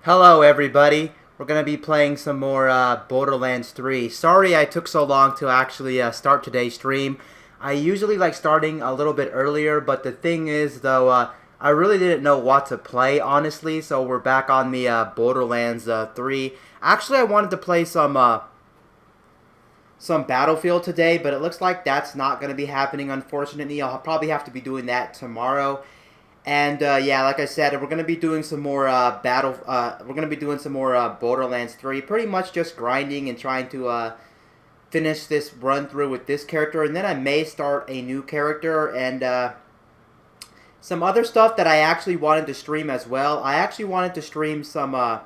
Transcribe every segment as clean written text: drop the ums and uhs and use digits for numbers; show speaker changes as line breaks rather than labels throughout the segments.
Hello everybody, we're going to be playing some more Borderlands 3. Sorry I took so long to actually start today's stream. I usually like starting a little bit earlier, but the thing is though, I really didn't know what to play honestly, so we're back on the Borderlands 3. Actually I wanted to play some Battlefield today, but it looks like that's not going to be happening unfortunately. I'll probably have to be doing that tomorrow. And yeah, like I said, we're gonna be doing some more we're gonna be doing some more Borderlands 3. Pretty much just grinding and trying to finish this run through with this character, and then I may start a new character and some other stuff that I actually wanted to stream as well. I actually wanted to stream some. I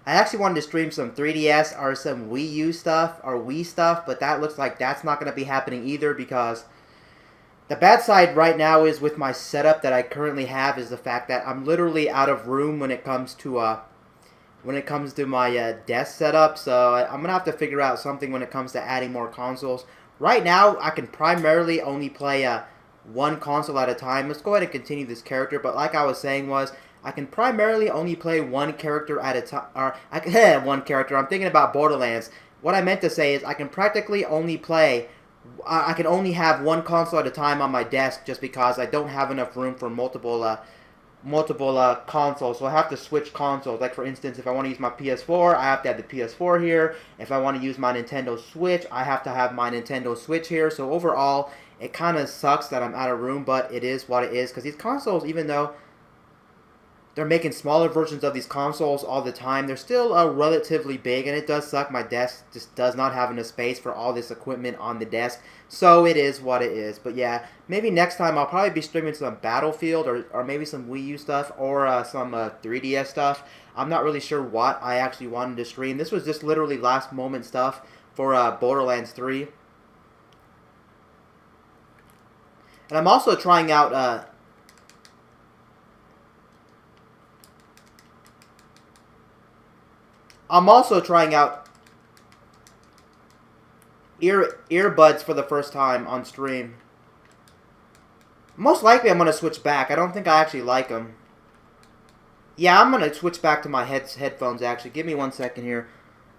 actually wanted to stream some 3DS or some Wii U stuff or Wii stuff, but that looks like that's not gonna be happening either because. The bad side right now is with my setup that I currently have is the fact that I'm literally out of room when it comes to my desk setup. So I'm gonna have to figure out something when it comes to adding more consoles. Right now, I can primarily only play one console at a time. Let's go ahead and continue this character. But like I was saying, I can primarily only play one character at a time. Or one character. I'm thinking about Borderlands. What I meant to say is I can practically only play. I can only have one console at a time on my desk just because I don't have enough room for multiple consoles. So I have to switch consoles. Like for instance, if I want to use my PS4, I have to have the PS4 here. If I want to use my Nintendo Switch, I have to have my Nintendo Switch here. So overall, it kind of sucks that I'm out of room, but it is what it is. Because these consoles, even though they're making smaller versions of these consoles all the time, they're still relatively big, and it does suck. My desk just does not have enough space for all this equipment on the desk, so it is what it is. But yeah, maybe next time I'll probably be streaming some Battlefield or maybe some Wii U stuff or some 3DS stuff. I'm not really sure what I actually wanted to stream. This was just literally last moment stuff for Borderlands 3. And I'm also trying out... I'm also trying out earbuds for the first time on stream. Most likely I'm going to switch back. I don't think I actually like them. Yeah, I'm going to switch back to my headphones actually. Give me 1 second here.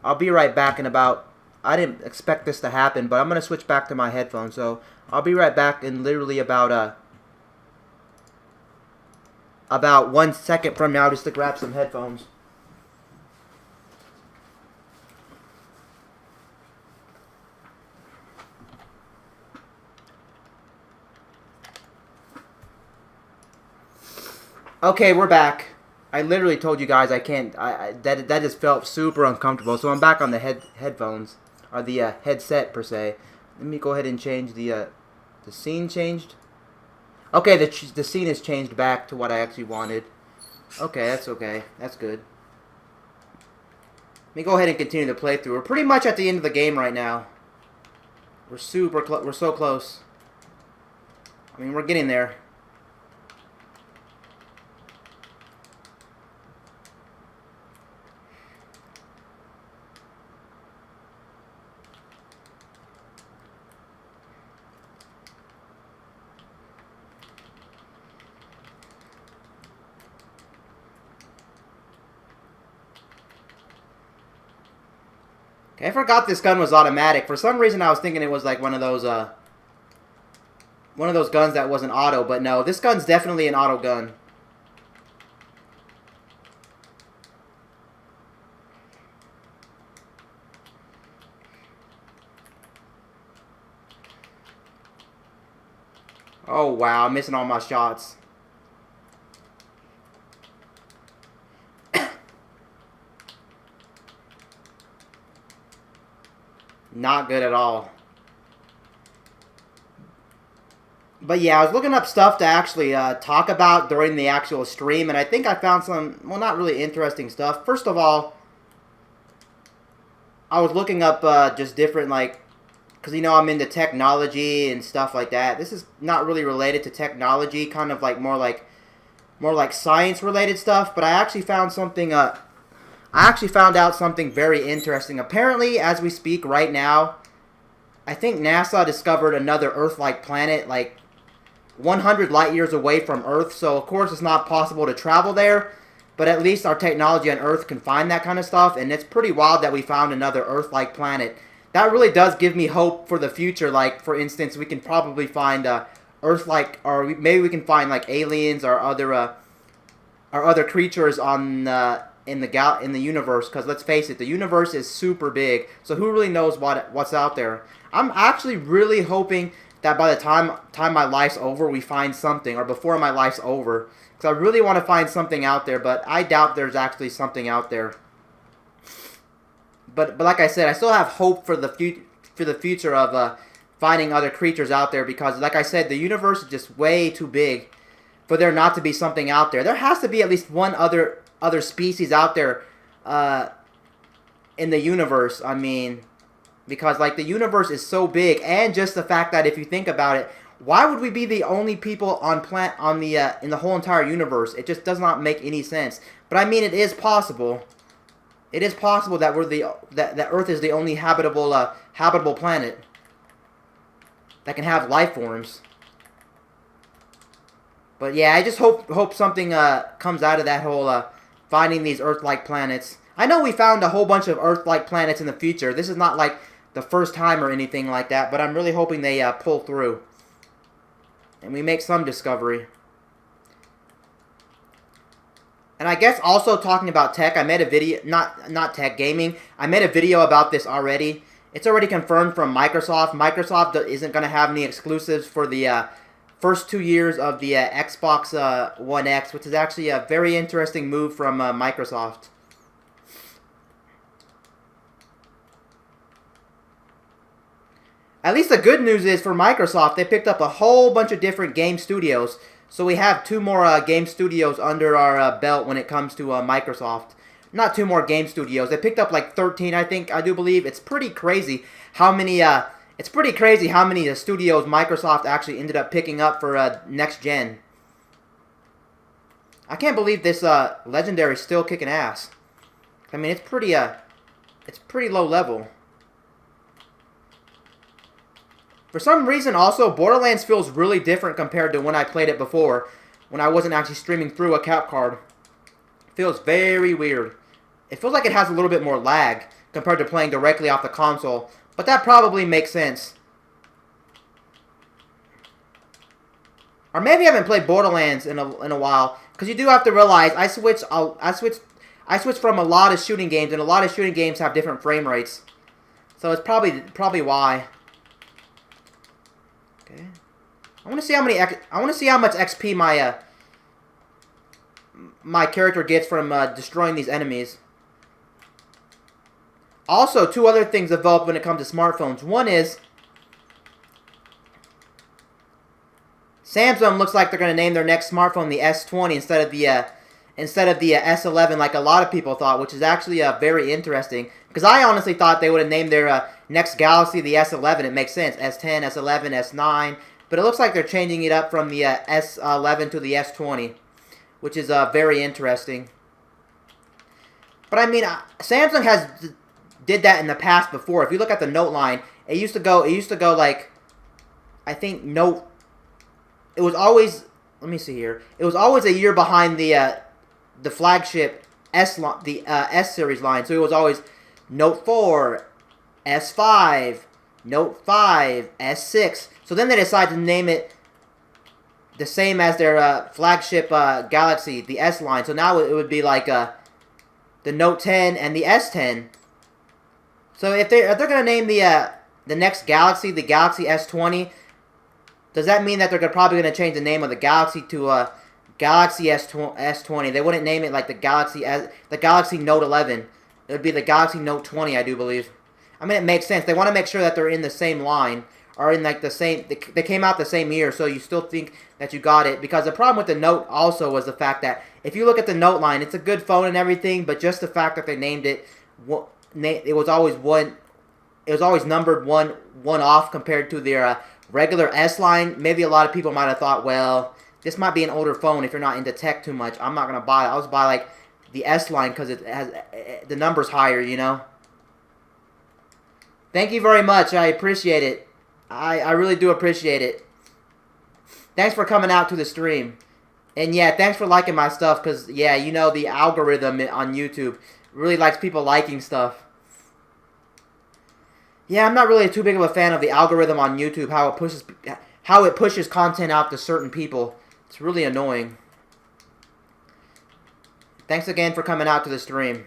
I'll be right back in about... I didn't expect this to happen, but I'm going to switch back to my headphones. So I'll be right back in literally about 1 second from now just to grab some headphones. Okay, we're back. I literally told you guys I can't. That just felt super uncomfortable. So I'm back on the headphones or the headset per se. Let me go ahead and change the scene changed. Okay, the scene is changed back to what I actually wanted. Okay, that's okay. That's good. Let me go ahead and continue the playthrough. We're pretty much at the end of the game right now. We're we're so close. I mean, we're getting there. I forgot this gun was automatic. For some reason, I was thinking it was like one of those guns that wasn't auto. But no, this gun's definitely an auto gun. Oh wow, I'm missing all my shots. Not good at all. But yeah, I was looking up stuff to actually talk about during the actual stream, and I think I found some, well, not really interesting stuff. First of all, I was looking up just different, like, because, you know, I'm into technology and stuff like that. This is not really related to technology, kind of like more like science-related stuff, but I actually found something... I actually found out something very interesting. Apparently, as we speak right now, I think NASA discovered another Earth-like planet, like 100 light years away from Earth. So, of course, it's not possible to travel there. but at least our technology on Earth can find that kind of stuff, and it's pretty wild that we found another Earth-like planet. That really does give me hope for the future. Like, for instance, we can probably find Earth-like, or maybe we can find like aliens or other creatures on in the universe. Because let's face it, the universe is super big. So who really knows what's out there? I'm actually really hoping that by the time my life's over, we find something, or before my life's over. Because I really want to find something out there, but I doubt there's actually something out there. But like I said, I still have hope for the future of finding other creatures out there, because like I said, the universe is just way too big for there not to be something out there. There has to be at least one other species out there in the universe. I mean, because like the universe is so big, and just the fact that if you think about it, why would we be the only people in the whole entire universe? It just does not make any sense. But I mean, it is possible. It is possible that that Earth is the only habitable planet that can have life forms. But yeah, I just hope something comes out of that whole finding these Earth-like planets. I know we found a whole bunch of Earth-like planets in the future. This is not like the first time or anything like that, but I'm really hoping they pull through and we make some discovery. And I guess also talking about tech, I made a video, not tech, gaming. I made a video about this already. It's already confirmed from Microsoft. Microsoft isn't going to have any exclusives for the first 2 years of the Xbox One X, which is actually a very interesting move from Microsoft. At least the good news is for Microsoft, they picked up a whole bunch of different game studios. So we have 2 more game studios under our belt when it comes to Microsoft. Not 2 more game studios. They picked up like 13, I do believe. It's pretty crazy how many studios Microsoft actually ended up picking up for next gen. I can't believe this Legendary is still kicking ass. I mean, it's pretty low level. For some reason, also, Borderlands feels really different compared to when I played it before, when I wasn't actually streaming through a cap card. It feels very weird. It feels like it has a little bit more lag compared to playing directly off the console, but that probably makes sense. Or maybe I haven't played Borderlands in a while, because you do have to realize I switched from a lot of shooting games, and a lot of shooting games have different frame rates, so it's probably why. Okay. I want to see how much XP my character gets from destroying these enemies. Also, 2 other things developed when it comes to smartphones. One is Samsung looks like they're going to name their next smartphone the S20 instead of the S11, like a lot of people thought, which is actually very interesting. Because I honestly thought they would have named their next Galaxy the S11. It makes sense. S10, S11, S9. But it looks like they're changing it up from the S11 to the S20, which is very interesting. But I mean, Samsung did that in the past before. If you look at the Note line, it used to go like, I think Note. It was always, let me see here. It was always a year behind the flagship S series line. So it was always Note 4, S5, Note 5, S6. So then they decided to name it the same as their flagship Galaxy, the S line. So now it would be like the Note 10 and the S10. So if they're going to name the next Galaxy the Galaxy S20, does that mean that they're probably going to change the name of the Galaxy to Galaxy S20? They wouldn't name it like the Galaxy Note 11. It would be the Galaxy Note 20, I do believe. I mean, it makes sense. They want to make sure that they're in the same line, or in like the same. They came out the same year, so you still think that you got it. Because the problem with the Note also was the fact that if you look at the Note line, it's a good phone and everything, but just the fact that they named it, it was always one. It was always numbered one off compared to their regular S line. Maybe a lot of people might have thought, well, this might be an older phone if you're not into tech too much. I'm not gonna buy it. I'll just buy like the S line because it has the numbers higher, you know. Thank you very much. I appreciate it. I really do appreciate it. Thanks for coming out to the stream. And yeah, thanks for liking my stuff, because, yeah, you know, the algorithm on YouTube really likes people liking stuff. Yeah, I'm not really too big of a fan of the algorithm on YouTube, how it pushes content out to certain people. It's really annoying. Thanks again for coming out to the stream.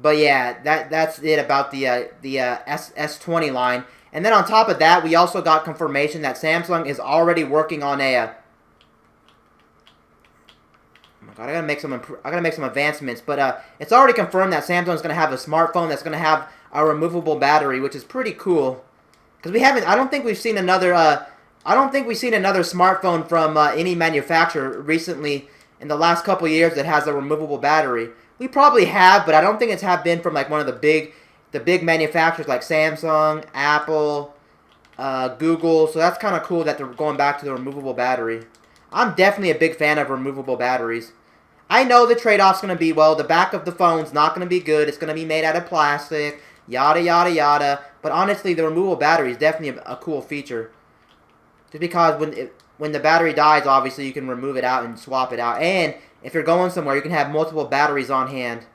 But yeah, that's it about the S20 line. And then on top of that, we also got confirmation that Samsung is already working on a. Oh my god, I gotta make some advancements. But it's already confirmed that Samsung's gonna have a smartphone that's gonna have a removable battery, which is pretty cool. Because we haven't. I don't think we've seen another. I don't think we've seen another smartphone from any manufacturer recently in the last couple years that has a removable battery. We probably have, but I don't think it's have been from like one of the big manufacturers like Samsung, Apple, Google. So that's kind of cool that they're going back to the removable battery. I'm definitely a big fan of removable batteries. I know the trade-off's going to be, well, the back of the phone's not going to be good. It's going to be made out of plastic, yada, yada, yada. But honestly, the removable battery is definitely a cool feature. Just because when the battery dies, obviously, you can remove it out and swap it out. And if you're going somewhere, you can have multiple batteries on hand.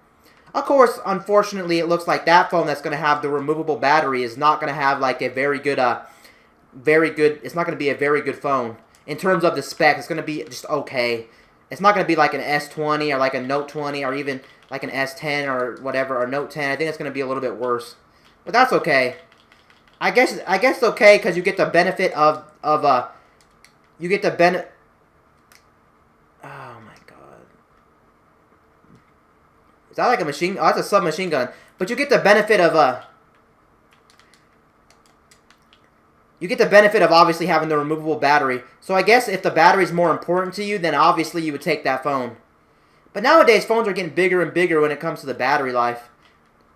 Of course, unfortunately, it looks like that phone that's going to have the removable battery is not going to have like a it's not going to be a very good phone. In terms of the specs, it's going to be just okay. It's not going to be like an S20 or like a Note 20 or even like an S10 or whatever, or Note 10. I think it's going to be a little bit worse. But that's okay. I guess it's okay because you get the benefit of you get the benefit. Oh my god, is that like a machine? Oh, that's a submachine gun. But you get the benefit of you get the benefit of obviously having the removable battery. So I guess if the battery is more important to you, then obviously you would take that phone. But nowadays phones are getting bigger and bigger when it comes to the battery life.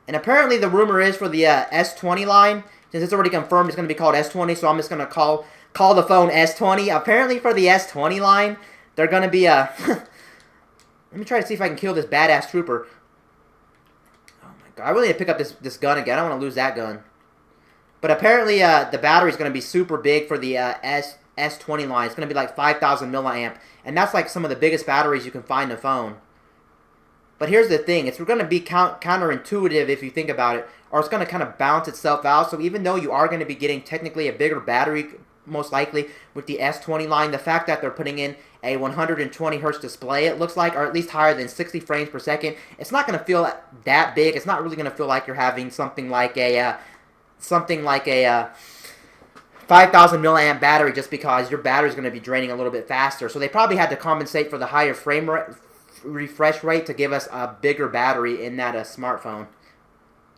And apparently the rumor is for the S20 line, since it's already confirmed it's going to be called S20, so I'm just going to call the phone S20. Apparently for the S20 line, they're going to be let me try to see if I can kill this badass trooper. Oh my god, I really need to pick up this gun again. I don't want to lose that gun. But apparently the battery is going to be super big for the S20 line. It's going to be like 5,000 milliamp. And that's like some of the biggest batteries you can find in a phone. But here's the thing. It's going to be counterintuitive if you think about it. Or it's going to kind of balance itself out. So even though you are going to be getting technically a bigger battery, most likely, with the S20 line, the fact that they're putting in a 120 hertz display, it looks like, or at least higher than 60 frames per second, it's not going to feel that big. It's not really going to feel like you're having something like a 5,000 milliamp battery, just because your battery is going to be draining a little bit faster. So they probably had to compensate for the higher refresh rate to give us a bigger battery in that smartphone.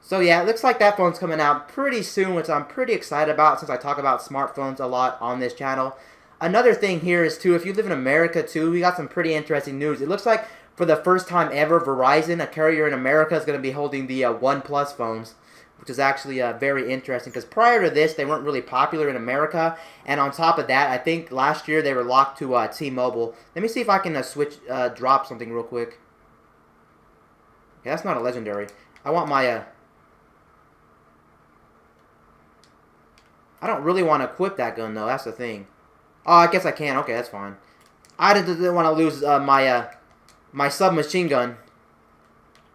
So yeah, it looks like that phone's coming out pretty soon, which I'm pretty excited about since I talk about smartphones a lot on this channel. Another thing here is too, if you live in America too, we got some pretty interesting news. It looks like for the first time ever, Verizon, a carrier in America, is going to be holding the OnePlus phones, which is actually very interesting, because prior to this, they weren't really popular in America. And on top of that, I think last year they were locked to T-Mobile. Let me see if I can drop something real quick. Okay, that's not a legendary. I want my... I don't really want to equip that gun, though. That's the thing. Oh, I guess I can. Okay, that's fine. I didn't want to lose my submachine gun.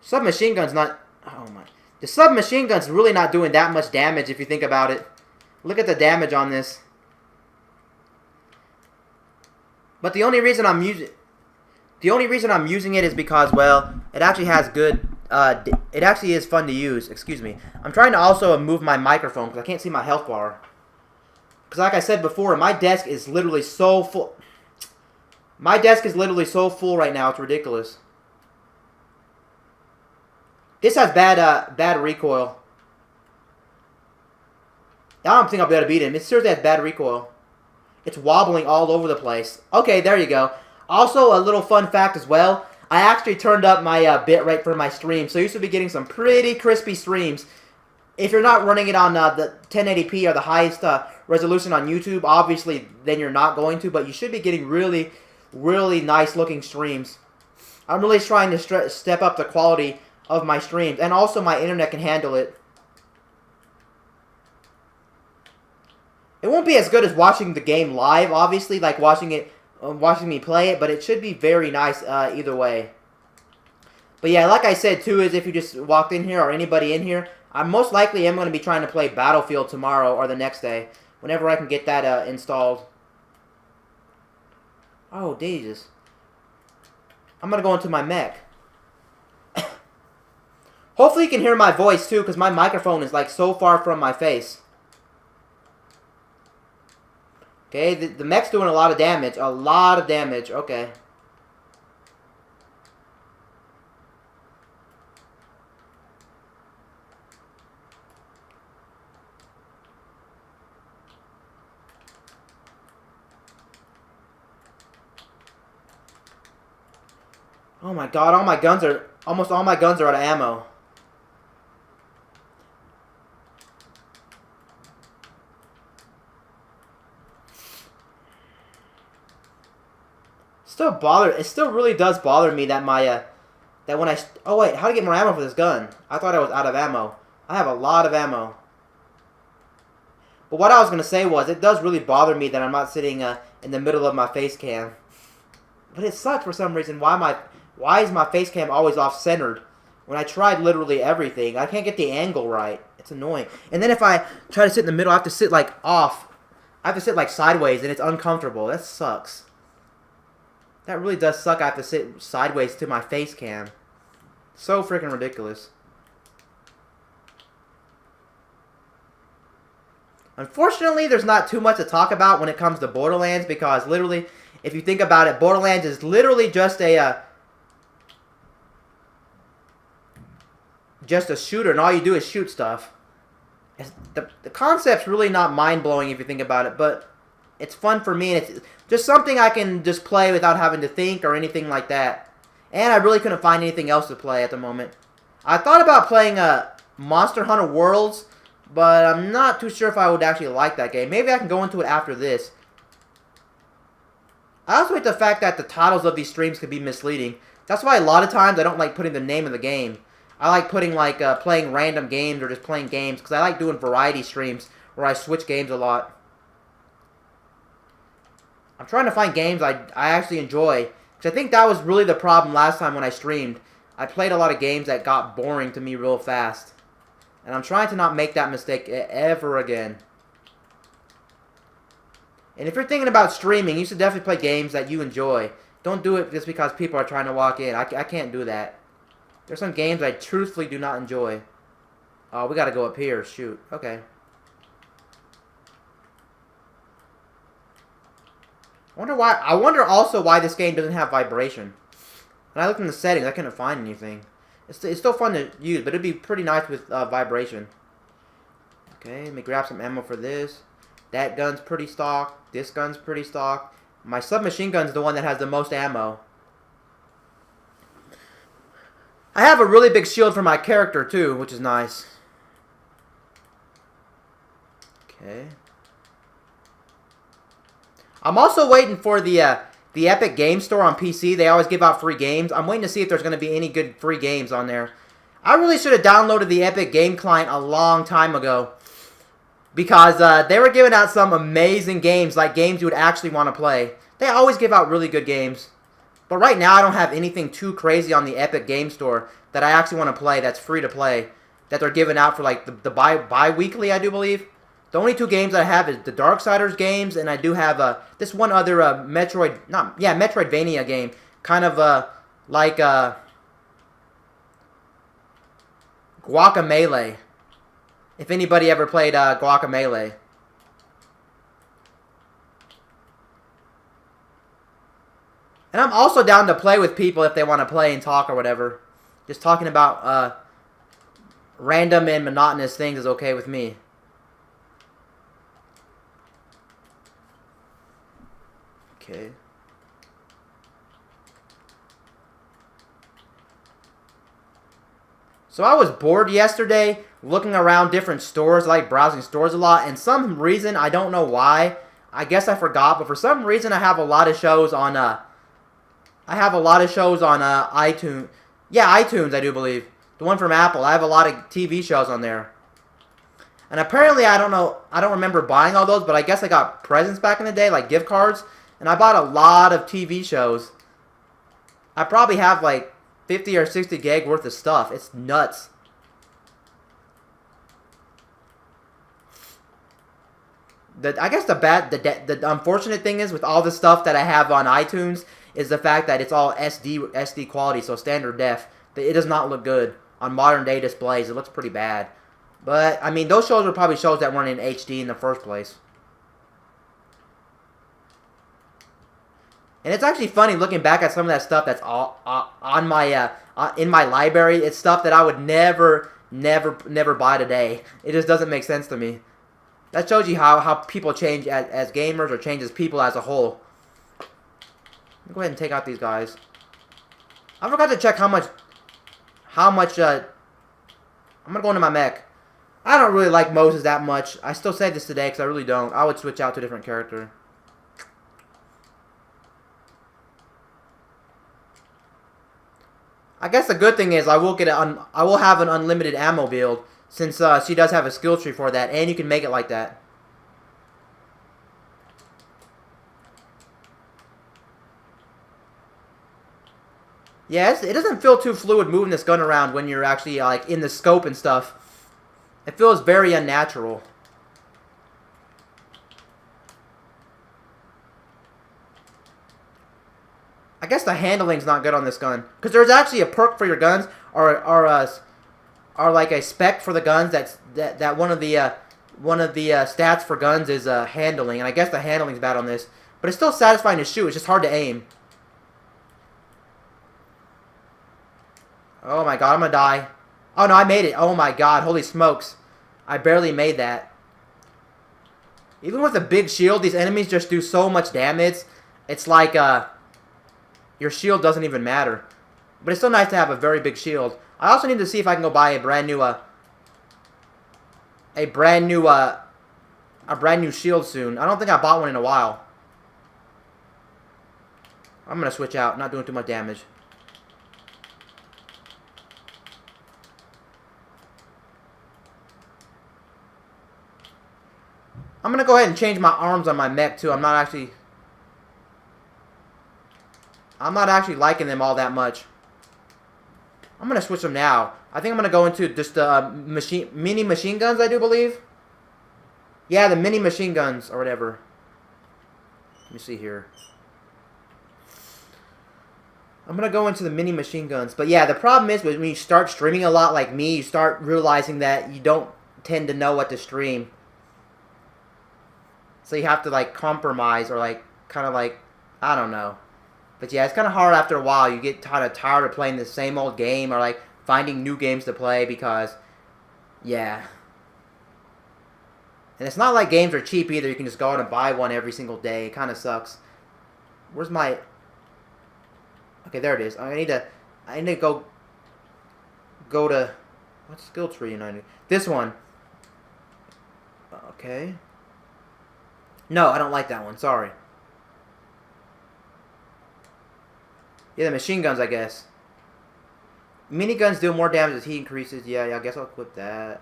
Submachine gun's not... Oh, my... The submachine gun's really not doing that much damage if you think about it. Look at the damage on this. But the only reason I'm using it is because, well, it actually has good it actually is fun to use. Excuse me. I'm trying to also move my microphone because I can't see my health bar. Because like I said before, my desk is literally so full. My desk is literally so full right now, it's ridiculous. This has bad recoil. I don't think I'll be able to beat him. It seriously has bad recoil. It's wobbling all over the place. Okay, there you go. Also, a little fun fact as well. I actually turned up my bitrate for my stream, so you should be getting some pretty crispy streams. If you're not running it on the 1080p or the highest resolution on YouTube, obviously, then you're not going to, but you should be getting really, really nice looking streams. I'm really trying to step up the quality of my streams, and also my internet can handle it. It won't be as good as watching the game live, obviously, like watching me play it, but it should be very nice either way. But yeah, like I said too, is if you just walked in here or anybody in here, I most likely am going to be trying to play Battlefield tomorrow or the next day, whenever I can get that installed. Oh, Jesus. I'm going to go into my mech. Hopefully you can hear my voice too, because my microphone is like so far from my face. Okay, the mech's doing a lot of damage. A lot of damage. Okay. Oh my god, almost all my guns are out of ammo. It still really does bother me that that when oh wait, how to get more ammo for this gun? I thought I was out of ammo. I have a lot of ammo. But what I was going to say was, it does really bother me that I'm not sitting in the middle of my face cam. But it sucks for some reason. Why is my face cam always off-centered? When I tried literally everything, I can't get the angle right. It's annoying. And then if I try to sit in the middle, I have to sit like off. I have to sit like sideways, and it's uncomfortable. That sucks. That really does suck. I have to sit sideways to my face cam. So freaking ridiculous. Unfortunately, there's not too much to talk about when it comes to Borderlands, because literally, if you think about it, Borderlands is literally just a shooter, and all you do is shoot stuff. The concept's really not mind-blowing if you think about it, but it's fun for me, and it's just something I can just play without having to think or anything like that. And I really couldn't find anything else to play at the moment. I thought about playing Monster Hunter Worlds, but I'm not too sure if I would actually like that game. Maybe I can go into it after this. I also hate the fact that the titles of these streams can be misleading. That's why a lot of times I don't like putting the name of the game. I like putting like playing random games or just playing games, because I like doing variety streams where I switch games a lot. I'm trying to find games I actually enjoy, because I think that was really the problem last time when I streamed. I played a lot of games that got boring to me real fast. And I'm trying to not make that mistake ever again. And if you're thinking about streaming, you should definitely play games that you enjoy. Don't do it just because people are trying to walk in. I can't do that. There's some games I truthfully do not enjoy. Oh, we gotta go up here. Shoot. Okay. I wonder also why this game doesn't have vibration. When I looked in the settings, I couldn't find anything. It's still fun to use, but it'd be pretty nice with vibration. Okay, let me grab some ammo for this. That gun's pretty stock. This gun's pretty stock. My submachine gun's the one that has the most ammo. I have a really big shield for my character too, which is nice. Okay. I'm also waiting for the Epic Game Store on PC. They always give out free games. I'm waiting to see if there's going to be any good free games on there. I really should have downloaded the Epic Game Client a long time ago, because they were giving out some amazing games, like games you would actually want to play. They always give out really good games. But right now, I don't have anything too crazy on the Epic Game Store that I actually want to play that's free to play, that they're giving out for like the bi-weekly, I do believe. The only two games I have is the Darksiders games, and I do have this one other Metroidvania game, kind of like Guacamelee. If anybody ever played Guacamelee. And I'm also down to play with people if they want to play and talk or whatever. Just talking about random and monotonous things is okay with me. Okay. So I was bored yesterday looking around different stores. I like browsing stores a lot, and some reason, I don't know why, I guess I forgot, but for some reason I have a lot of shows on iTunes. Yeah, iTunes, I do believe. The one from Apple. I have a lot of TV shows on there. And apparently, I don't know, I don't remember buying all those, but I guess I got presents back in the day, like gift cards. And I bought a lot of TV shows. I probably have like 50 or 60 gig worth of stuff. It's nuts. I guess the unfortunate thing is with all the stuff that I have on iTunes is the fact that it's all SD quality, so standard def. It does not look good on modern day displays. It looks pretty bad. But I mean, those shows were probably shows that weren't in HD in the first place. And it's actually funny looking back at some of that stuff that's all on my in my library. It's stuff that I would never buy today. It just doesn't make sense to me. That shows you how people change as gamers or change as people as a whole. Go ahead and take out these guys. I forgot to check how much I'm gonna go into my mech. I don't really like Moses that much. I still say this today because I really don't. I would switch out to a different character. I guess the good thing is I will have an unlimited ammo build since she does have a skill tree for that, and you can make it like that. Yeah, it doesn't feel too fluid moving this gun around when you're actually like in the scope and stuff. It feels very unnatural. I guess the handling's not good on this gun because there's actually a perk for your guns, or like a spec for the guns that one of the stats for guns is handling, and I guess the handling's bad on this, but it's still satisfying to shoot. It's just hard to aim. Oh my god, I'm gonna die. Oh no, I made it. Oh my god, holy smokes. I barely made that. Even with a big shield, these enemies just do so much damage. It's like, your shield doesn't even matter. But it's still nice to have a very big shield. I also need to see if I can go buy a brand new shield soon. I don't think I bought one in a while. I'm gonna switch out, not doing too much damage. I'm gonna go ahead and change my arms on my mech too. I'm not actually liking them all that much. I'm gonna switch them now. I think I'm gonna go into just the mini machine guns, I do believe. Yeah, the mini machine guns or whatever. Let me see here. I'm gonna go into the mini machine guns. But yeah, the problem is when you start streaming a lot like me, you start realizing that you don't tend to know what to stream. So you have to like compromise or like kind of like, I don't know. But yeah, it's kind of hard after a while. You get kind of tired of playing the same old game or like finding new games to play because, yeah. And it's not like games are cheap either. You can just go out and buy one every single day. It kind of sucks. Where's my... Okay, there it is. I need to go to... What skill tree am I doing? This one. Okay. No, I don't like that one. Sorry. Yeah, the machine guns, I guess. Miniguns do more damage as heat increases. Yeah, I guess I'll equip that.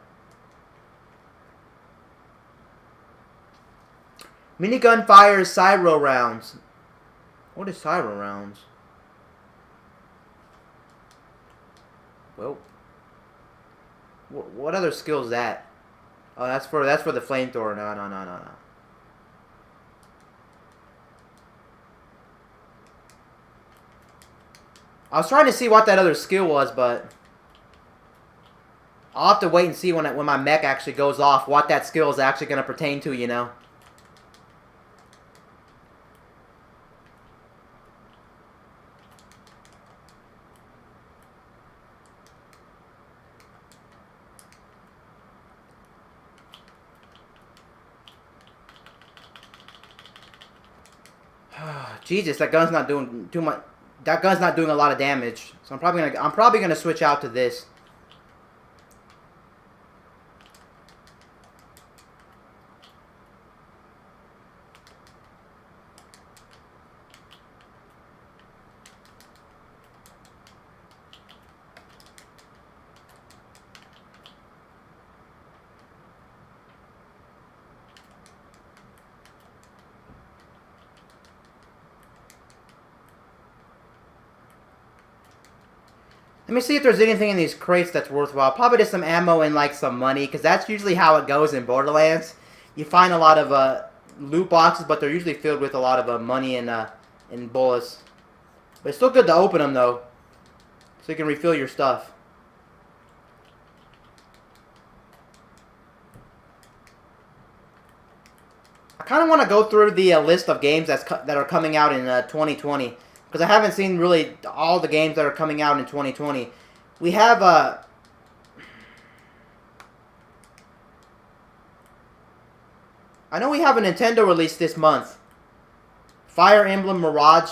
Minigun fires Cyro rounds. What is Cyro rounds? Well, what other skill is that? Oh, that's for the flamethrower. No. I was trying to see what that other skill was, but I'll have to wait and see when my mech actually goes off what that skill is actually going to pertain to, you know. Jesus, that gun's not doing too much. That gun's not doing a lot of damage, so I'm probably gonna switch out to this. Let me see if there's anything in these crates that's worthwhile. Probably just some ammo and like some money, because that's usually how it goes in Borderlands. You find a lot of loot boxes, but they're usually filled with a lot of money and bullets. But it's still good to open them though, so you can refill your stuff. I kind of want to go through the list of games that are coming out in 2020. Because I haven't seen really all the games that are coming out in 2020. We have I know we have a Nintendo release this month. Fire Emblem Mirage,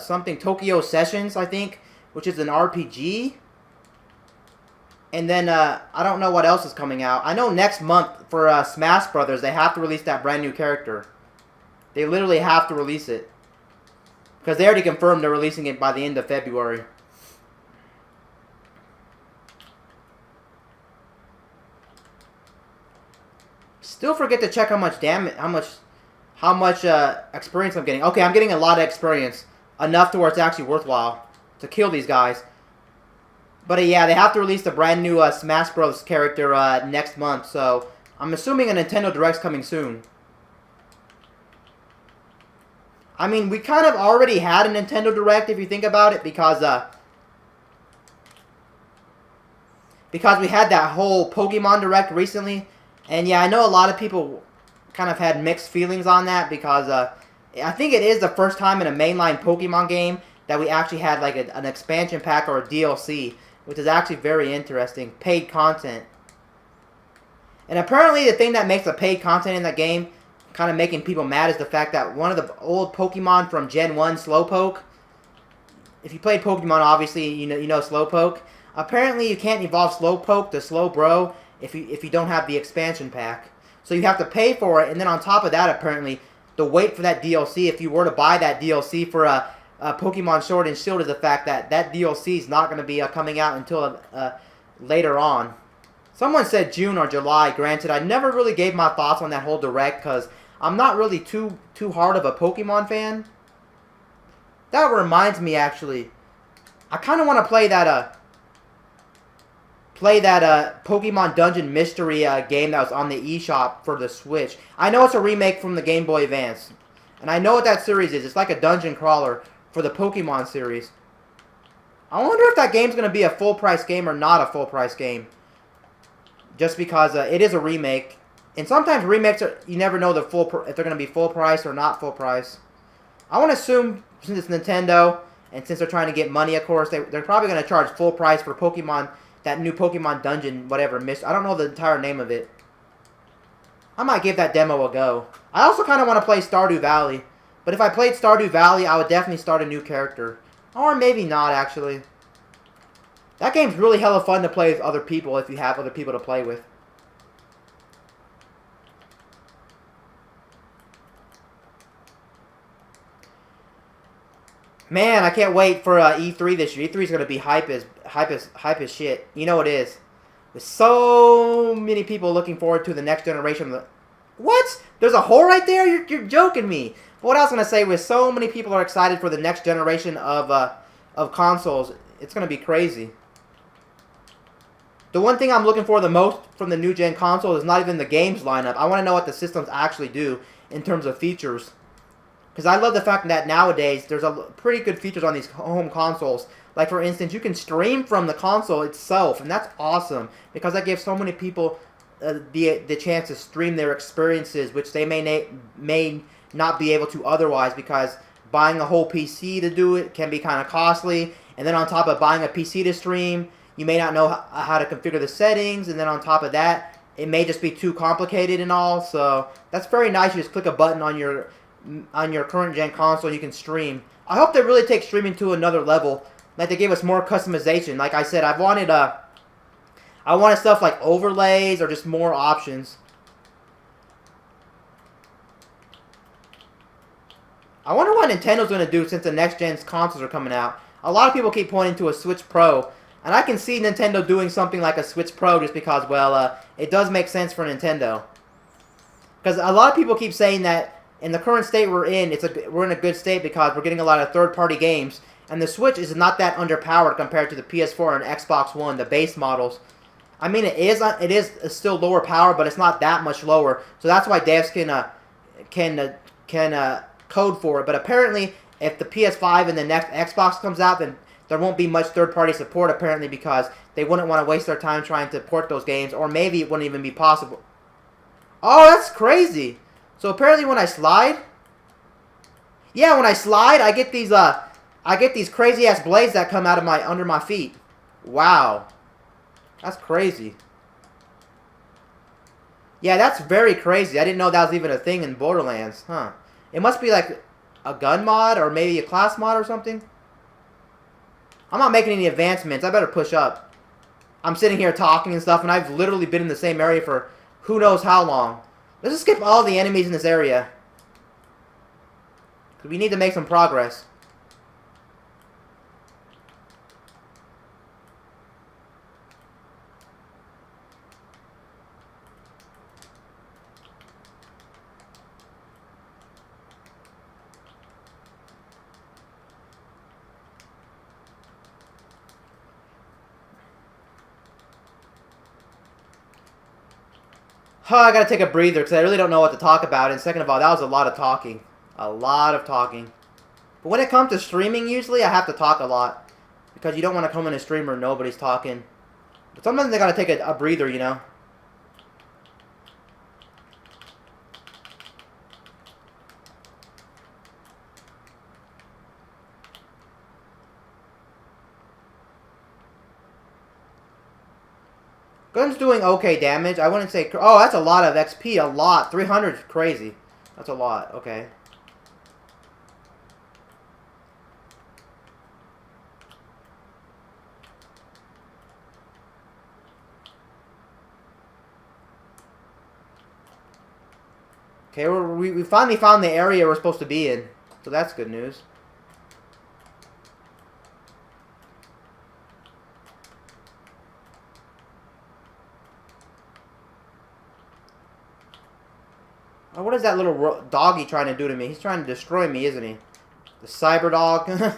something Tokyo Sessions, I think, which is an RPG. And then I don't know what else is coming out. I know next month for Smash Brothers, they have to release that brand new character. They literally have to release it. Because they already confirmed they're releasing it by the end of February. Still forget to check how much damage, how much experience I'm getting. Okay, I'm getting a lot of experience, enough to where it's actually worthwhile to kill these guys. But yeah, they have to release the brand new Smash Bros. Character next month, so I'm assuming a Nintendo Direct's coming soon. I mean, we kind of already had a Nintendo Direct if you think about it, because we had that whole Pokemon Direct recently. And yeah, I know a lot of people kind of had mixed feelings on that, because I think it is the first time in a mainline Pokemon game that we actually had like an expansion pack or a DLC, which is actually very interesting. Paid content. And apparently the thing that makes the paid content in that game kind of making people mad is the fact that one of the old Pokemon from Gen 1, Slowpoke, if you played Pokemon, obviously you know Slowpoke. Apparently you can't evolve Slowpoke to Slowbro if you don't have the expansion pack. So you have to pay for it, and then on top of that, apparently, the wait for that DLC, if you were to buy that DLC for a Pokemon Sword and Shield, is the fact that that DLC is not going to be coming out until later on. Someone said June or July. Granted, I never really gave my thoughts on that whole Direct, because I'm not really too hard of a Pokemon fan. That reminds me, actually, I kind of want to play that Pokemon Dungeon Mystery game that was on the eShop for the Switch. I know it's a remake from the Game Boy Advance, and I know what that series is. It's like a dungeon crawler for the Pokemon series. I wonder if that game's going to be a full-price game or not a full-price game. Just because it is a remake. And sometimes remakes, you never know if they're going to be full price or not full price. I want to assume, since it's Nintendo, and since they're trying to get money, of course, they're probably going to charge full price for Pokemon, that new Pokemon Dungeon, whatever. I don't know the entire name of it. I might give that demo a go. I also kind of want to play Stardew Valley. But if I played Stardew Valley, I would definitely start a new character. Or maybe not, actually. That game's really hella fun to play with other people if you have other people to play with. Man, I can't wait for E3 this year. E3 is gonna be hype as shit. You know it is. With so many people looking forward to the next generation. What? There's a hole right there? You're joking me. But what I was gonna say was, so many people are excited for the next generation of consoles. It's gonna be crazy. The one thing I'm looking for the most from the new gen console is not even the games lineup. I want to know what the systems actually do in terms of features. Because I love the fact that nowadays there's pretty good features on these home consoles. Like, for instance, you can stream from the console itself, and that's awesome. Because that gives so many people the chance to stream their experiences, which they may not be able to otherwise, because buying a whole PC to do it can be kind of costly. And then on top of buying a PC to stream, you may not know how to configure the settings, and then on top of that, it may just be too complicated and all. So that's very nice. You just click a button on your current gen console, you can stream. I hope they really take streaming to another level. Like, they gave us more customization. Like I said, I wanted stuff like overlays or just more options. I wonder what Nintendo's going to do since the next gen's consoles are coming out. A lot of people keep pointing to a Switch Pro. And I can see Nintendo doing something like a Switch Pro just because, well, it does make sense for Nintendo. Because a lot of people keep saying that in the current state we're in, we're in a good state because we're getting a lot of third-party games. And the Switch is not that underpowered compared to the PS4 and Xbox One, the base models. I mean, it is still lower power, but it's not that much lower. So that's why devs can code for it. But apparently, if the PS5 and the next Xbox comes out, then there won't be much third-party support, apparently, because they wouldn't want to waste their time trying to port those games, or maybe it wouldn't even be possible. Oh, that's crazy. So apparently when I slide... Yeah, when I slide, I get these crazy-ass blades that come out of under my feet. Wow. That's crazy. Yeah, that's very crazy. I didn't know that was even a thing in Borderlands. Huh. It must be like a gun mod or maybe a class mod or something. I'm not making any advancements. I better push up. I'm sitting here talking and stuff, and I've literally been in the same area for who knows how long. Let's just skip all the enemies in this area. We need to make some progress. Oh, I gotta take a breather because I really don't know what to talk about. And second of all, that was a lot of talking. A lot of talking. But when it comes to streaming, usually I have to talk a lot. Because you don't want to come in a stream where nobody's talking. But sometimes I gotta take a breather, you know. Gun's doing okay damage. I wouldn't say... Oh, that's a lot of XP. A lot. 300 is crazy. That's a lot. Okay. Okay, we finally found the area we're supposed to be in. So that's good news. Oh, what is that little doggy trying to do to me? He's trying to destroy me, isn't he? The cyber dog.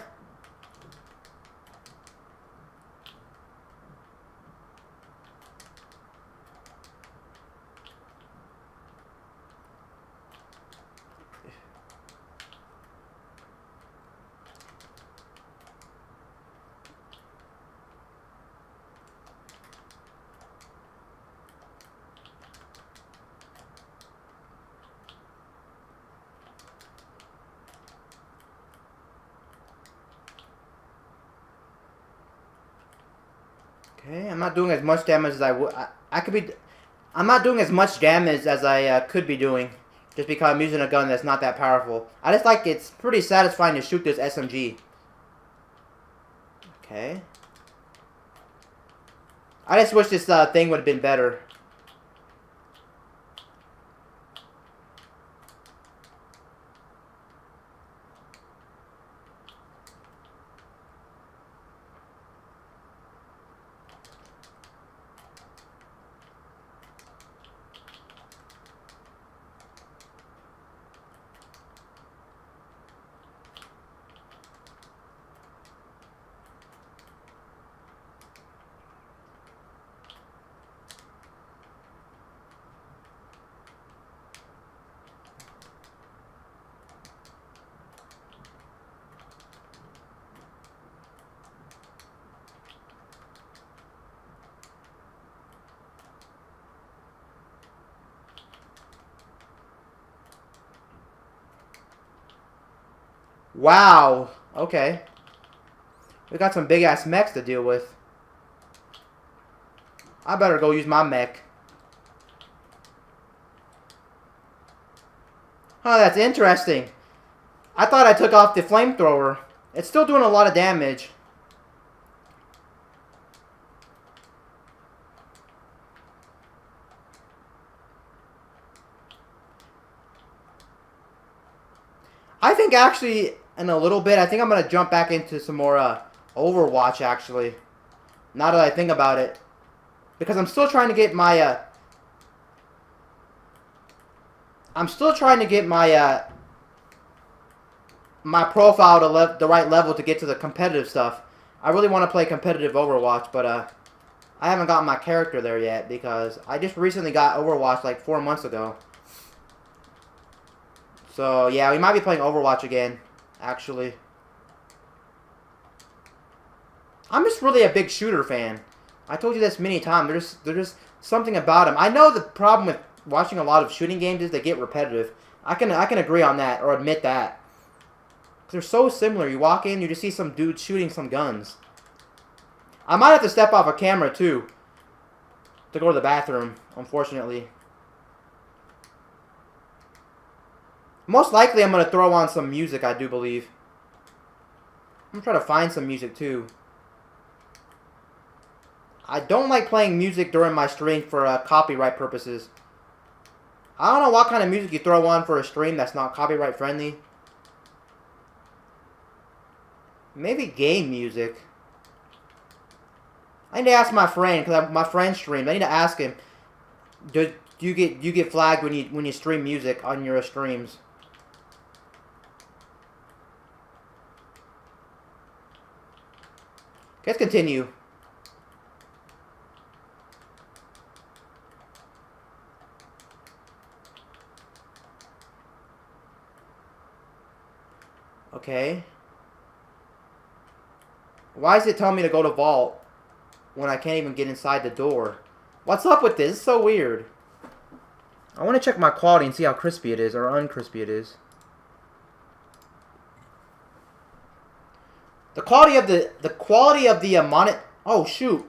Okay, I'm not doing as much damage as I would. I could be. I'm not doing as much damage as I could be doing, just because I'm using a gun that's not that powerful. I just like it's pretty satisfying to shoot this SMG. Okay. I just wish this thing would have been better. Wow. Okay. We got some big-ass mechs to deal with. I better go use my mech. Oh, that's interesting. I thought I took off the flamethrower. It's still doing a lot of damage. I think actually, in a little bit, I think I'm going to jump back into some more Overwatch, actually. Now that I think about it. Because I'm still trying to get my... I'm still trying to get my my profile to the right level to get to the competitive stuff. I really want to play competitive Overwatch, but I haven't gotten my character there yet because I just recently got Overwatch like 4 months ago. So yeah, we might be playing Overwatch again, actually. I'm just really a big shooter fan. I told you this many times. There's just something about them. I know the problem with watching a lot of shooting games is they get repetitive. I can agree on that or admit that. They're so similar. You walk in, you just see some dude shooting some guns. I might have to step off a camera too to go to the bathroom, unfortunately. Most likely I'm going to throw on some music, I do believe. I'm going to try to find some music too. I don't like playing music during my stream for copyright purposes. I don't know what kind of music you throw on for a stream that's not copyright friendly. Maybe game music. I need to ask my friend because my friend streams. I need to ask him. Do you get flagged when you stream music on your streams? Let's continue. Okay. Why is it telling me to go to vault when I can't even get inside the door? What's up with this? It's so weird. I want to check my quality and see how crispy it is or uncrispy it is. The quality of the monitor. Oh shoot.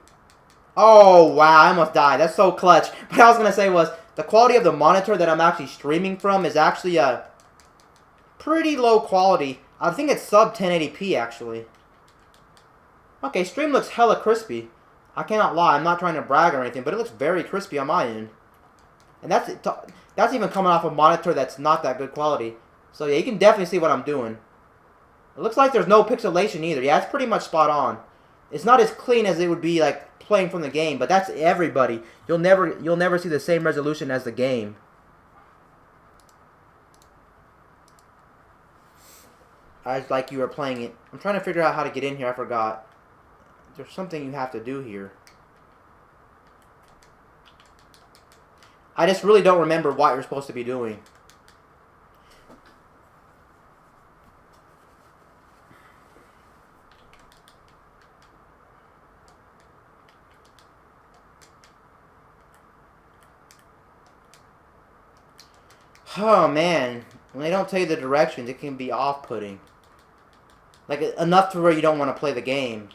Oh wow, I almost died. That's so clutch. What I was gonna say was the quality of the monitor that I'm actually streaming from is actually a pretty low quality. I think it's sub 1080p actually. Okay, stream looks hella crispy. I cannot lie. I'm not trying to brag or anything, but it looks very crispy on my end. And that's even coming off a monitor that's not that good quality. So yeah, you can definitely see what I'm doing. It looks like there's no pixelation either. Yeah, it's pretty much spot on. It's not as clean as it would be like playing from the game, but that's everybody. You'll never see the same resolution as the game. As like you were playing it. I'm trying to figure out how to get in here. I forgot. There's something you have to do here. I just really don't remember what you're supposed to be doing. Oh man, when they don't tell you the directions, it can be off-putting. Like enough to where you don't want to play the game.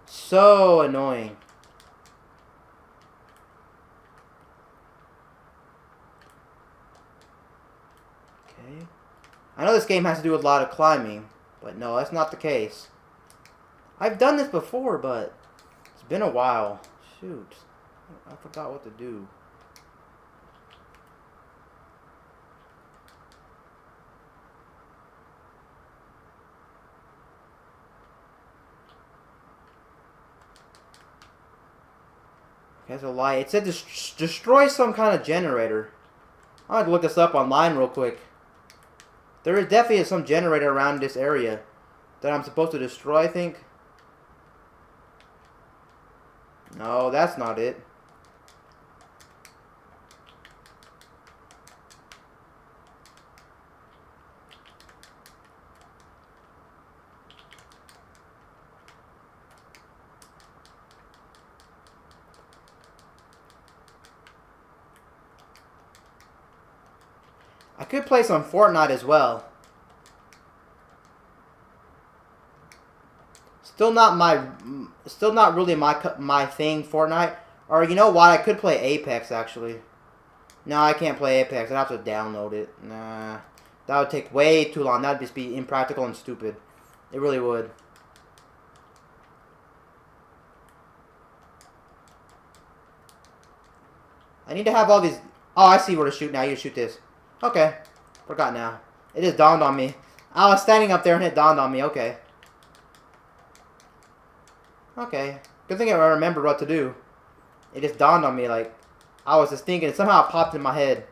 So annoying. Okay. I know this game has to do with a lot of climbing, but no, that's not the case. I've done this before, but it's been a while. Shoot. I forgot what to do. That's a lie. It said destroy some kind of generator. I'll have to look this up online real quick. There is definitely some generator around this area that I'm supposed to destroy, I think. No, that's not it. I could play some Fortnite as well. Still not really my thing, Fortnite. Or you know what? I could play Apex actually. No, I can't play Apex. I'd have to download it. Nah, that would take way too long. That'd just be impractical and stupid. It really would. I need to have all these. Oh, I see where to shoot now. You shoot this. Okay. Forgot now. It just dawned on me. I was standing up there and it dawned on me. Okay. Okay. Good thing I remembered what to do. It just dawned on me, like, I was just thinking, somehow it popped in my head.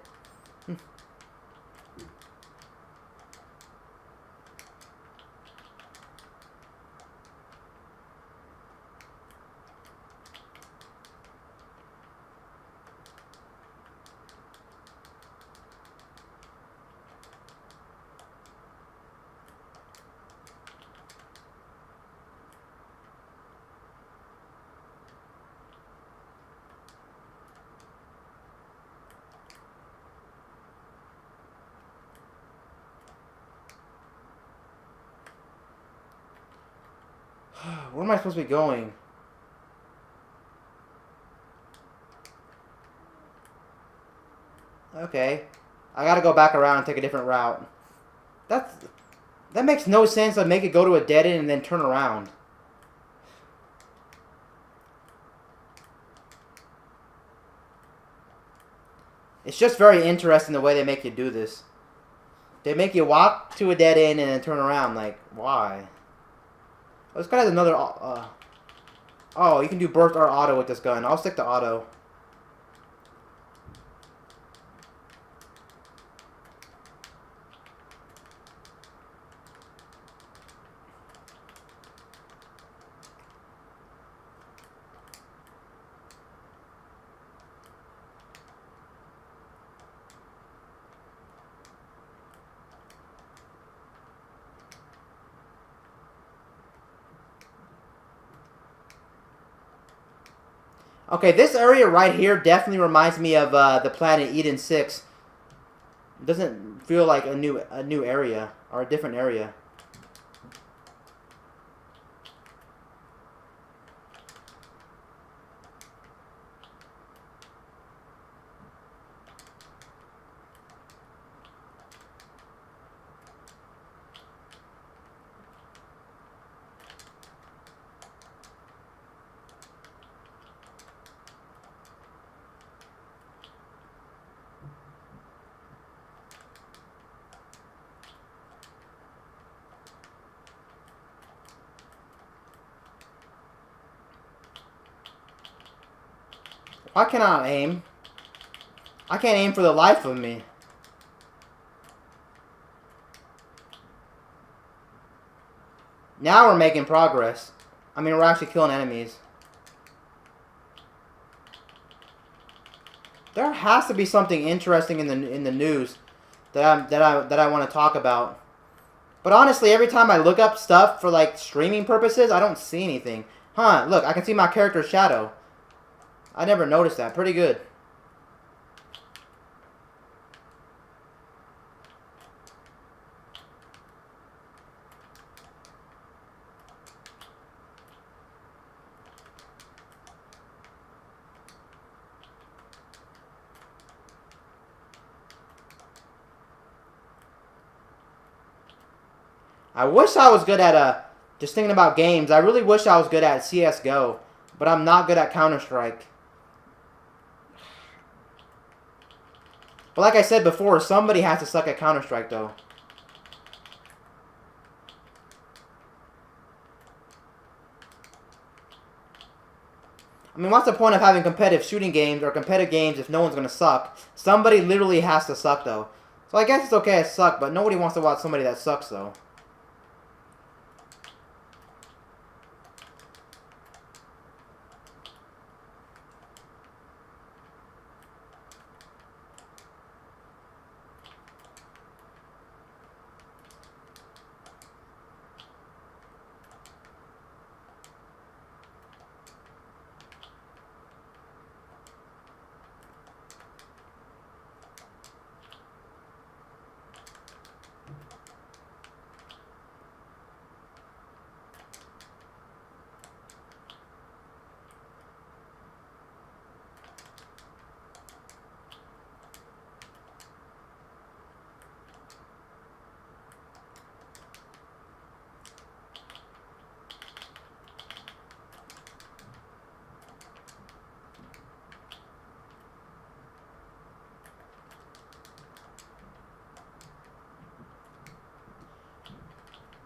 Where am I supposed to be going? Okay. I gotta go back around and take a different route. That's... That makes no sense to make it go to a dead end and then turn around. It's just very interesting the way they make you do this. They make you walk to a dead end and then turn around. Like, why? Oh, this guy has another... oh, you can do burst or auto with this gun. I'll stick to auto. Okay, this area right here definitely reminds me of the planet Eden 6. It doesn't feel like a new area or a different area. Why can't I aim? I can't aim for the life of me. Now we're making progress. I mean, we're actually killing enemies. There has to be something interesting in the news that I want to talk about. But honestly, every time I look up stuff for like streaming purposes, I don't see anything. Huh, look, I can see my character's shadow. I never noticed that. Pretty good. I wish I was good at just thinking about games. I really wish I was good at CS:GO, but I'm not good at Counter-Strike. But like I said before, somebody has to suck at Counter-Strike though. I mean, what's the point of having competitive shooting games or competitive games if no one's going to suck? Somebody literally has to suck though. So I guess it's okay to suck, but nobody wants to watch somebody that sucks though.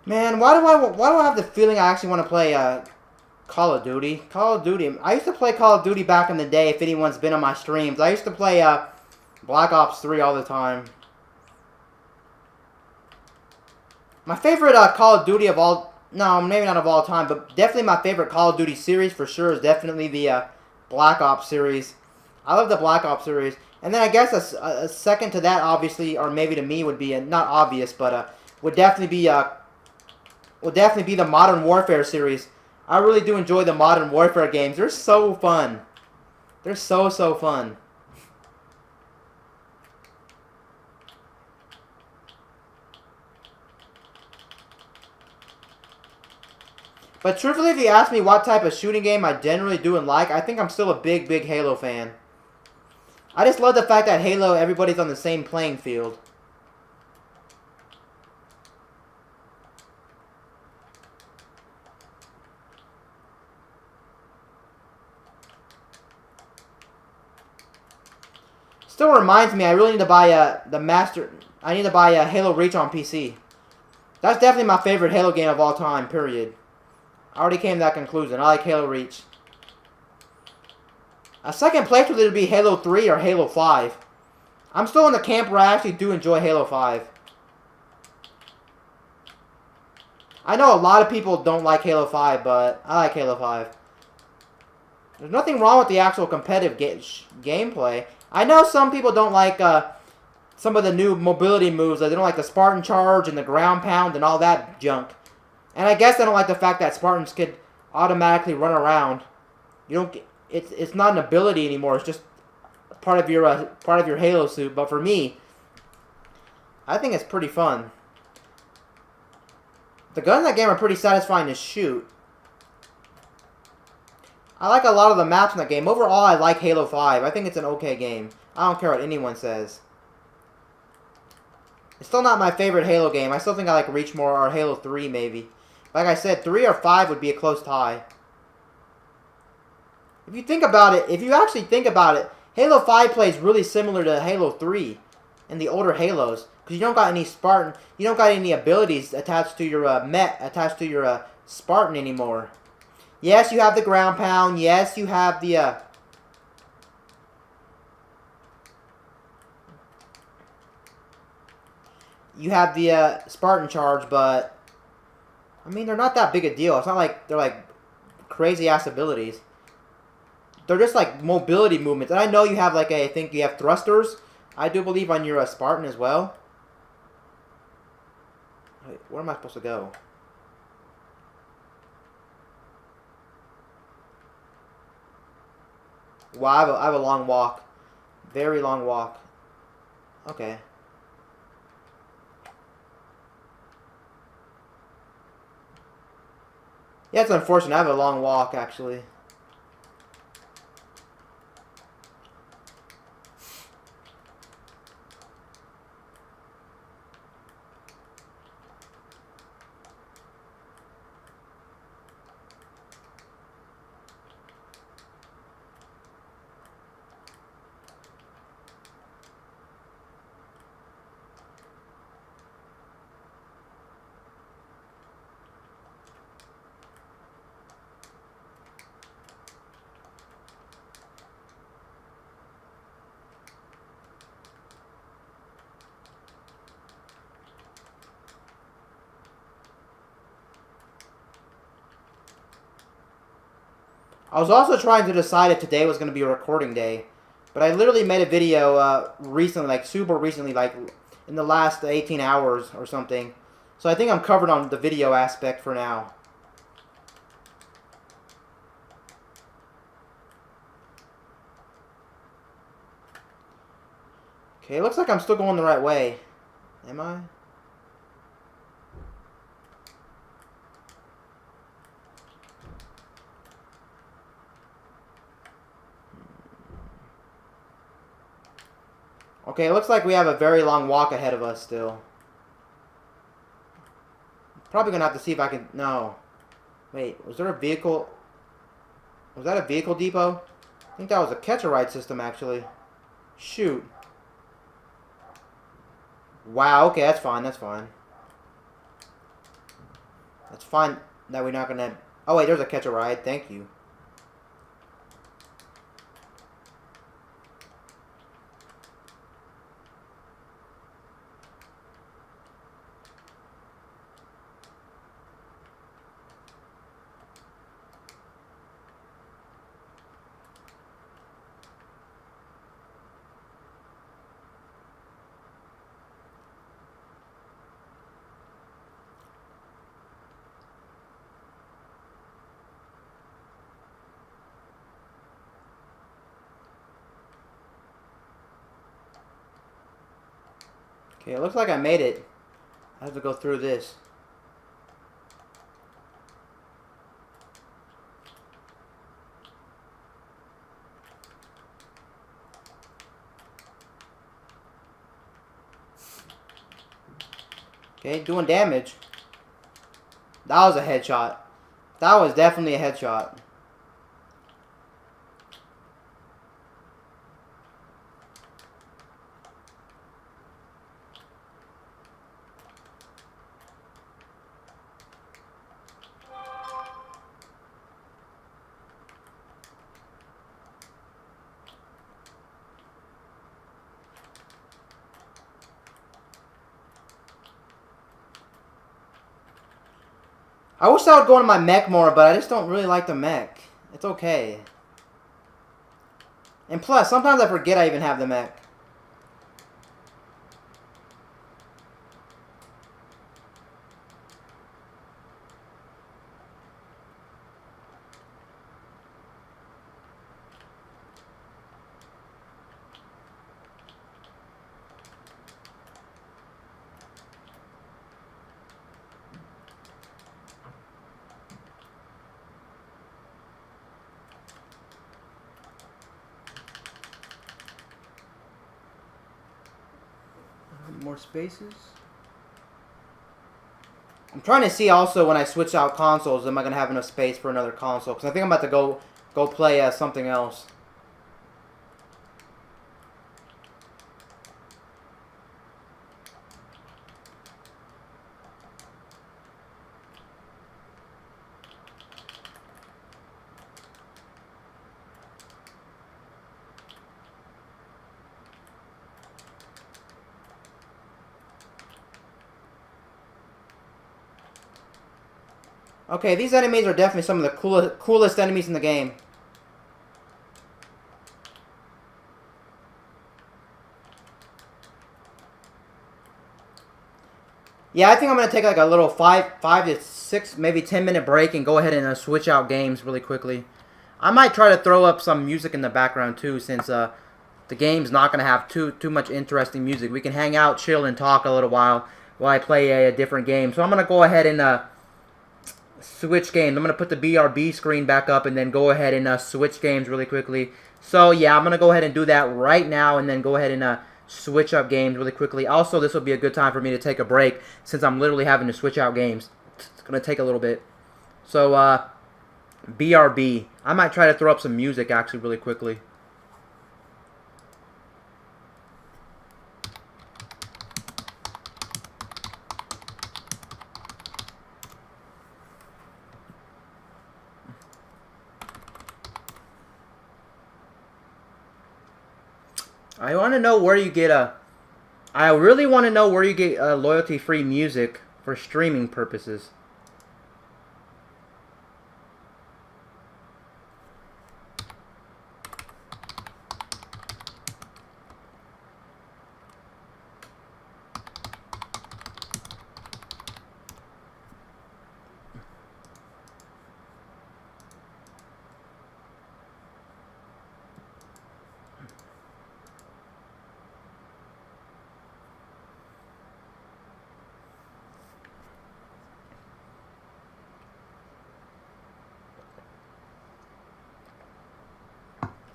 Man, why do I have the feeling I actually want to play Call of Duty. Call of Duty. I used to play Call of Duty back in the day, if anyone's been on my streams. I used to play Black Ops 3 all the time. My favorite Call of Duty of all... No, maybe not of all time, but definitely my favorite Call of Duty series for sure is definitely the Black Ops series. I love the Black Ops series. And then I guess a second to that, obviously, or maybe to me would be, not obvious, but would definitely be the Modern Warfare series. I really do enjoy the Modern Warfare games. They're so fun. They're so fun. But truthfully, if you ask me what type of shooting game I generally do and like, I think I'm still a big Halo fan. I just love the fact that Halo, everybody's on the same playing field. Still reminds me, I really need to buy I need to buy Halo Reach on PC. That's definitely my favorite Halo game of all time, period. I already came to that conclusion. I like Halo Reach. A second playthrough would be Halo 3 or Halo 5. I'm still in the camp where I actually do enjoy Halo 5. I know a lot of people don't like Halo 5, but I like Halo 5. There's nothing wrong with the actual competitive gameplay. I know some people don't like some of the new mobility moves. They don't like the Spartan Charge and the Ground Pound and all that junk. And I guess they don't like the fact that Spartans could automatically run around. You don't. It's not an ability anymore. It's just part of your Halo suit. But for me, I think it's pretty fun. The guns in that game are pretty satisfying to shoot. I like a lot of the maps in that game. Overall, I like Halo 5. I think it's an okay game. I don't care what anyone says. It's still not my favorite Halo game. I still think I like Reach more, or Halo 3 maybe. Like I said, 3 or 5 would be a close tie. If you think about it, if you actually think about it, Halo 5 plays really similar to Halo 3 and the older Halos. Because you don't got any Spartan, you don't got any abilities attached to your attached to your Spartan anymore. Yes, you have the Ground Pound. Yes, you have the Spartan Charge, but I mean, they're not that big a deal. It's not like they're like crazy ass abilities. They're just like mobility movements. And I know you have like I think you have thrusters. I do believe on your Spartan as well. Wait, where am I supposed to go? Wow, I have a long walk. Very long walk. Okay. Yeah, it's unfortunate. I have a long walk, actually. I was also trying to decide if today was going to be a recording day. But I literally made a video recently, like super recently, like in the last 18 hours or something. So I think I'm covered on the video aspect for now. Okay, it looks like I'm still going the right way. Am I? Okay, it looks like we have a very long walk ahead of us still. Probably gonna have to see if I can... No. Wait, was there a vehicle... Was that a vehicle depot? I think that was a catch-a-ride system, actually. Shoot. Wow, okay, that's fine, that's fine. That's fine that we're not gonna Oh, wait, there's a catch a ride. Thank you. Okay, it looks like I made it. I have to go through this. Okay, doing damage. That was a headshot. That was definitely a headshot. I wish I would go into my mech more, but I just don't really like the mech. It's okay. And plus, sometimes I forget I even have the mech. More spaces. I'm trying to see also when I switch out consoles, am I gonna have enough space for another console? Because I think I'm about to go play something else. Okay, these enemies are definitely some of the coolest enemies in the game. Yeah, I think I'm gonna take like a little five to six, maybe 10-minute break and go ahead and switch out games really quickly. I might try to throw up some music in the background too, since the game's not gonna have too much interesting music. We can hang out, chill, and talk a little while I play a different game. So I'm gonna go ahead and switch games. I'm gonna put the BRB screen back up and then go ahead and switch games really quickly. So yeah, I'm gonna go ahead and do that right now and then go ahead and switch up games really quickly. Also, this will be a good time for me to take a break since I'm literally having to switch out games. It's gonna take a little bit. So BRB. I might try to throw up some music actually really quickly. I want to know where you get I really want to know where you get loyalty-free music for streaming purposes.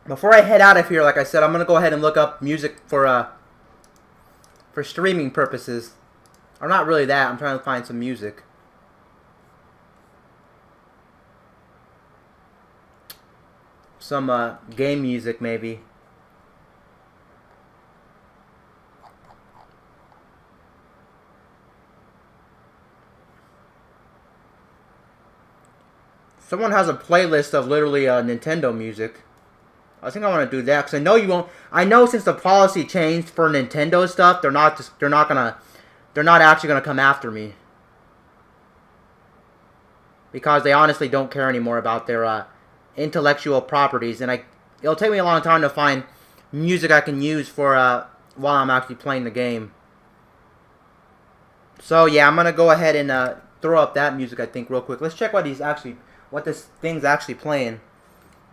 Before I head out of here, like I said, I'm gonna go ahead and look up music for streaming purposes. Or not really that. I'm trying to find some music. Some game music maybe. Someone has a playlist of literally Nintendo music. I think I want to do that because I know you won't. I know since the policy changed for Nintendo stuff, they're not actually gonna come after me because they honestly don't care anymore about their intellectual properties, and it'll take me a long time to find music I can use for while I'm actually playing the game. So yeah, I'm gonna go ahead and throw up that music I think real quick. Let's check what this thing's actually playing.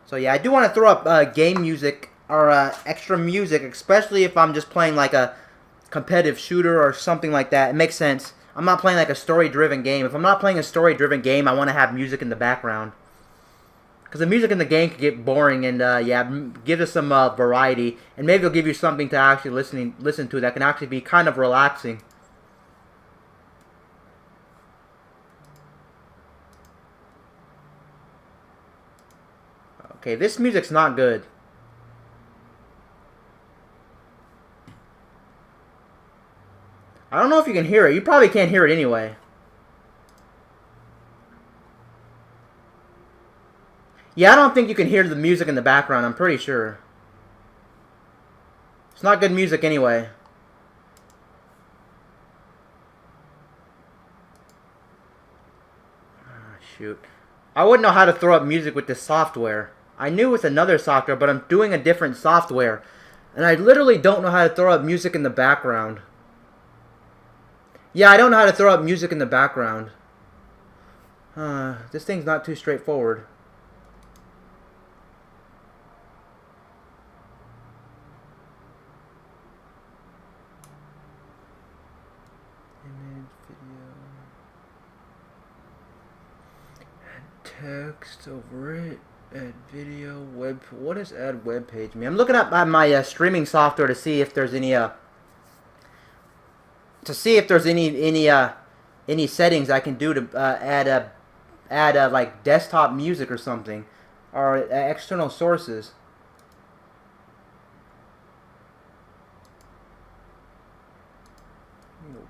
So yeah, I do want to throw up game music or extra music, especially if I'm just playing like a competitive shooter or something like that. It makes sense. I'm not playing like a story-driven game. If I'm not playing a story-driven game, I want to have music in the background. Because the music in the game could get boring, and yeah, give us some variety, and maybe it'll give you something to actually listen to that can actually be kind of relaxing. Okay, this music's not good. I don't know if you can hear it. You probably can't hear it anyway. Yeah, I don't think you can hear the music in the background. I'm pretty sure. It's not good music anyway. Ah, shoot. I wouldn't know how to throw up music with this software. I knew with another software, but I'm doing a different software. And I literally don't know how to throw up music in the background. Yeah, I don't know how to throw up music in the background. This thing's not too straightforward. Image, video. Add text over it. Add video, web. What does add web page mean? I'm looking up my streaming software to see if there's any any settings I can do to add like desktop music or something, or external sources.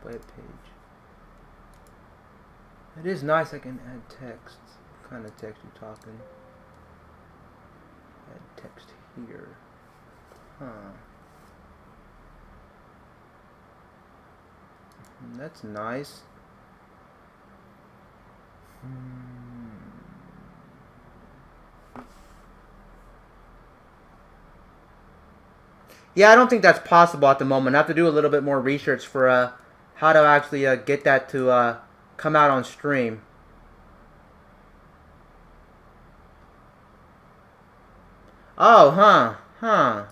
Web page. It is nice. I can add text. What kind of text you talking? Add text here. Huh. That's nice. Yeah, I don't think that's possible at the moment. I have to do a little bit more research for how to actually get that to come out on stream. Oh, huh.